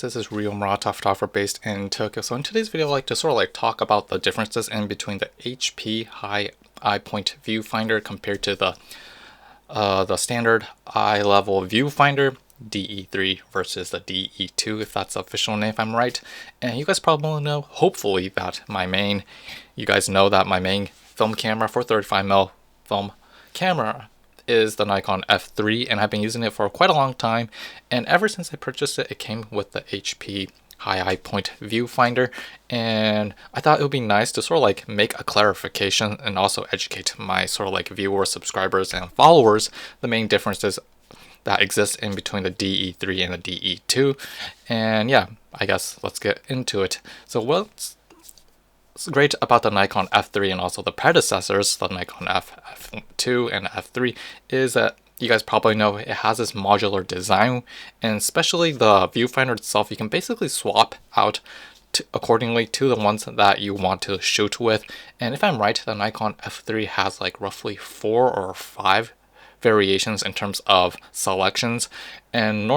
This is Real Murata photographer based in Tokyo. So in today's video, I'd like to talk about the differences in between the HP high eye point viewfinder compared to the standard eye level viewfinder DE3 versus the DE2, if that's the official name, if I'm right. And you guys probably know, hopefully, that you guys know that my main film camera for 35mm film camera is the Nikon F3, and I've been using it for quite a long time. And ever since I purchased it, it came with the HP high eye point viewfinder, and I thought it would be nice to make a clarification and also educate my viewers, subscribers, and followers the main differences that exist in between the DE3 and the DE2. And yeah, I guess let's get into it. So what's great about the Nikon F3 and also the predecessors, the Nikon F2 and F3, is that you guys probably know it has this modular design, and especially the viewfinder itself, you can basically swap out accordingly to the ones that you want to shoot with. And if I'm right, the Nikon F3 has roughly 4 or 5 variations in terms of selections. And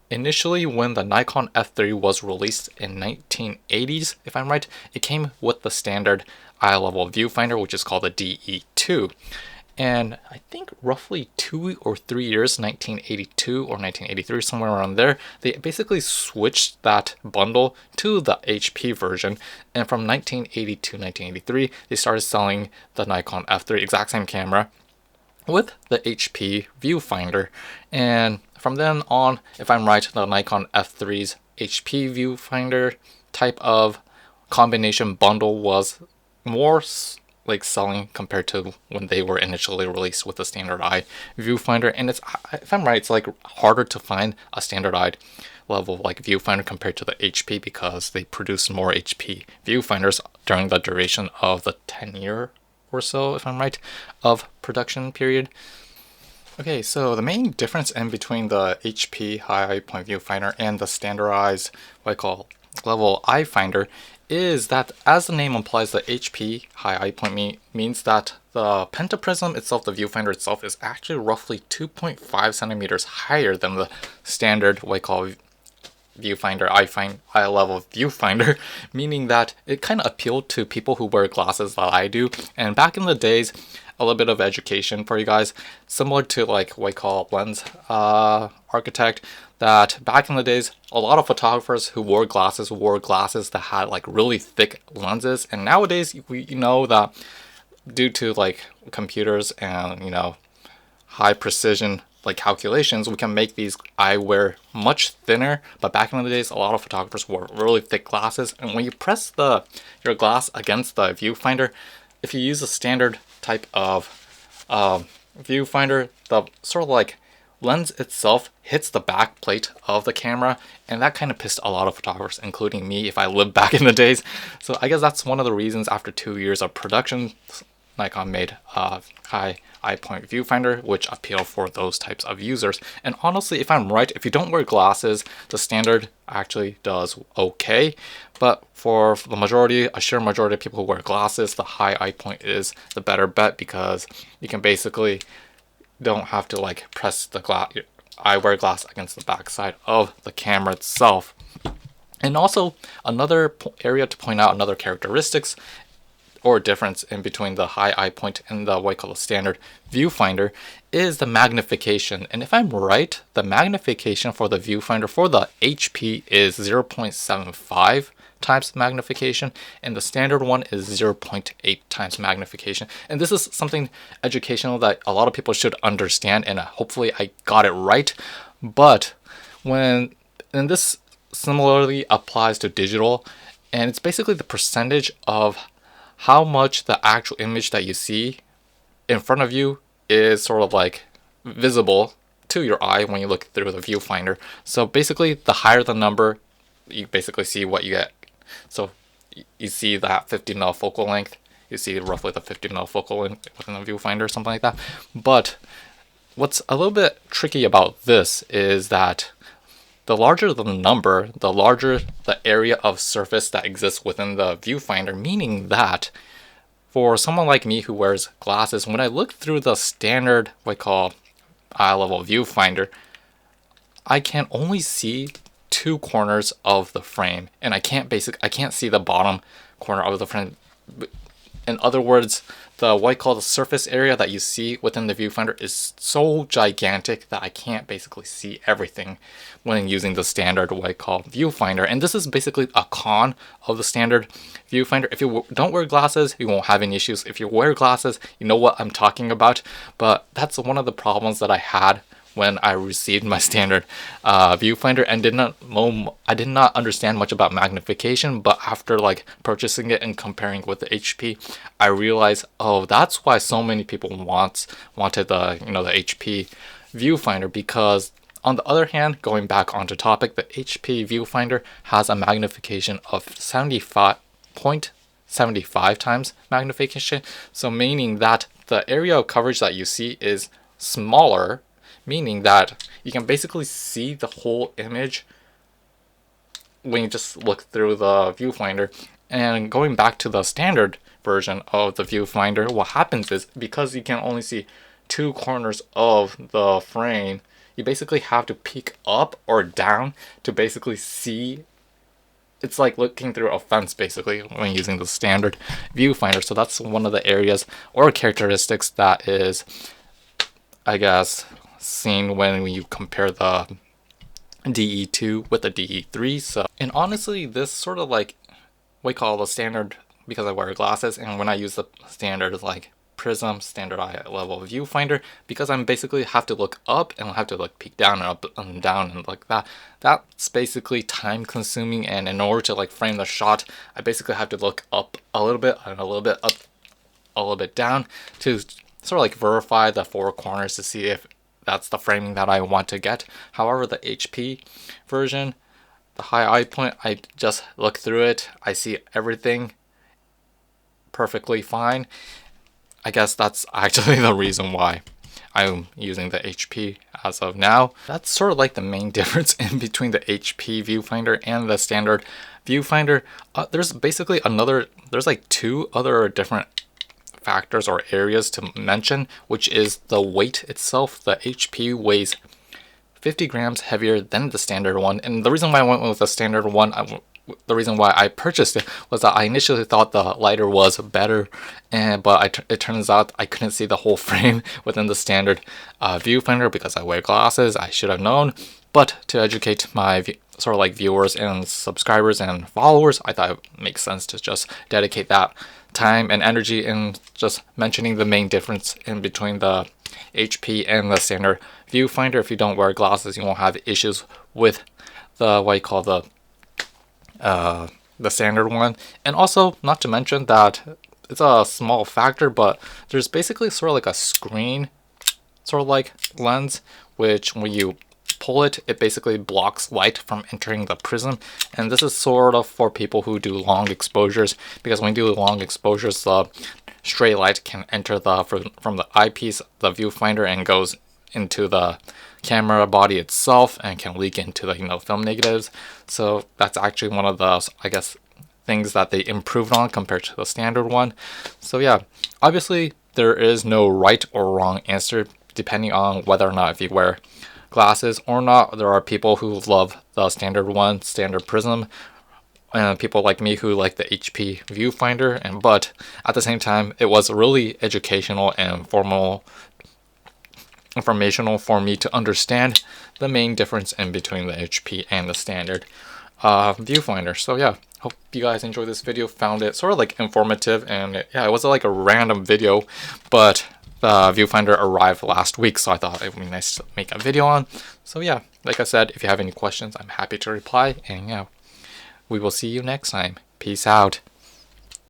initially, when the Nikon F3 was released in 1980s, if I'm right, it came with the standard eye level viewfinder, which is called the DE2. And I think roughly 2 or 3 years, 1982 or 1983, somewhere around there, they basically switched that bundle to the HP version. And from 1980 to 1983, they started selling the Nikon F3, exact same camera, with the HP viewfinder. And from then on, if I'm right, the Nikon F3's HP viewfinder type of combination bundle was more selling compared to when they were initially released with the standard eye viewfinder. And if I'm right, it's harder to find a standard eye level viewfinder compared to the HP, because they produced more HP viewfinders during the duration of the 10-year or so, if I'm right, of production period. Okay, so the main difference in between the HP high eye point viewfinder and the standardized level eye finder is that, as the name implies, the HP high eye point means that the pentaprism itself, the viewfinder itself, is actually roughly 2.5 centimeters higher than the standard viewfinder, eye level viewfinder, meaning that it kind of appealed to people who wear glasses like I do. And back in the days, a little bit of education for you guys, similar to lens architect, that back in the days, a lot of photographers who wore glasses that had really thick lenses. And nowadays, we know that due to computers and high precision calculations, we can make these eyewear much thinner. But back in the days, a lot of photographers wore really thick glasses, and when you press your glass against the viewfinder, if you use a standard type of viewfinder, the lens itself hits the back plate of the camera, and that kind of pissed a lot of photographers, including me, if I lived back in the days. So I guess that's one of the reasons, after 2 years of production, Nikon made a high eye point viewfinder, which appeal for those types of users. And honestly, if I'm right, if you don't wear glasses, the standard actually does okay. But for a sheer majority of people who wear glasses, the high eye point is the better bet, because you can basically don't have to press the eyewear glass against the back side of the camera itself. And also, another area to point out, another characteristics or difference in between the high eye point and the standard viewfinder, is the magnification. And if I'm right, the magnification for the viewfinder for the HP is 0.75 times magnification, and the standard one is 0.8 times magnification. And this is something educational that a lot of people should understand, and hopefully I got it right. But this similarly applies to digital, and it's basically the percentage of how much the actual image that you see in front of you is visible to your eye when you look through the viewfinder. So basically, the higher the number, you basically see what you get. So you see that 50mm focal length, you see roughly the 50mm focal length within the viewfinder, something like that. But what's a little bit tricky about this is that the larger the number, the larger the area of surface that exists within the viewfinder, meaning that for someone like me who wears glasses, when I look through the standard eye level viewfinder, I can only see two corners of the frame, and I can't see the bottom corner of the frame. In other words, the what I call the surface area that you see within the viewfinder is so gigantic that I can't basically see everything when using the standard what I call viewfinder. And this is basically a con of the standard viewfinder. If you don't wear glasses, you won't have any issues. If you wear glasses, you know what I'm talking about. But that's one of the problems that I had when I received my standard viewfinder, and I did not understand much about magnification. But after like purchasing it and comparing with the HP, I realized, oh, that's why so many people wanted the the HP viewfinder. Because on the other hand, going back onto topic, the HP viewfinder has a magnification of 75.75 times magnification, so meaning that the area of coverage that you see is smaller, meaning that you can basically see the whole image when you just look through the viewfinder. And going back to the standard version of the viewfinder, what happens is, because you can only see two corners of the frame, you basically have to peek up or down to basically see. It's like looking through a fence basically when using the standard viewfinder. So that's one of the areas or characteristics that is, I guess, seen when you compare the DE2 with the DE3. So, and honestly, this sort of like we call the standard, because I wear glasses, and when I use the standard like prism, standard eye level viewfinder, because I'm basically have to look up and have to like peek down and up and down and like that. That's basically time consuming, and in order to like frame the shot, I basically have to look up a little bit and a little bit up, a little bit down to sort of like verify the four corners to see if that's the framing that I want to get. However, the HP version, the high eye point, I just look through it, I see everything perfectly fine. I guess that's actually the reason why I'm using the HP as of now. That's sort of like the main difference in between the HP viewfinder and the standard viewfinder. There's basically there's like two other different factors or areas to mention, which is the weight itself. The HP weighs 50 grams heavier than the standard one, and the reason why I went with the standard one, the reason why I purchased it, was that I initially thought the lighter was better, but it turns out I couldn't see the whole frame within the standard viewfinder because I wear glasses. I should have known, but to educate my sort of like viewers and subscribers and followers, I thought it makes sense to just dedicate that time and energy in just mentioning the main difference in between the HP and the standard viewfinder. If you don't wear glasses, you won't have issues with the what you call the standard one. And also, not to mention that it's a small factor, but there's basically sort of like a screen sort of like lens, which when you pull it, it basically blocks light from entering the prism. And this is sort of for people who do long exposures, because when you do long exposures, the stray light can enter from the eyepiece, the viewfinder, and goes into the camera body itself and can leak into the film negatives. So that's actually one of the, I guess, things that they improved on compared to the standard one. So yeah, obviously there is no right or wrong answer depending on whether or not if you wear glasses or not. There are people who love the standard one, standard prism, and people like me who like the HP viewfinder. But at the same time, it was really educational and informational for me to understand the main difference in between the HP and the standard viewfinder. So yeah, hope you guys enjoyed this video, found it sort of like informative, and yeah, it was like a random video, but the viewfinder arrived last week, so I thought it would be nice to make a video on. So yeah, like I said, if you have any questions, I'm happy to reply, and yeah, we will see you next time. Peace out.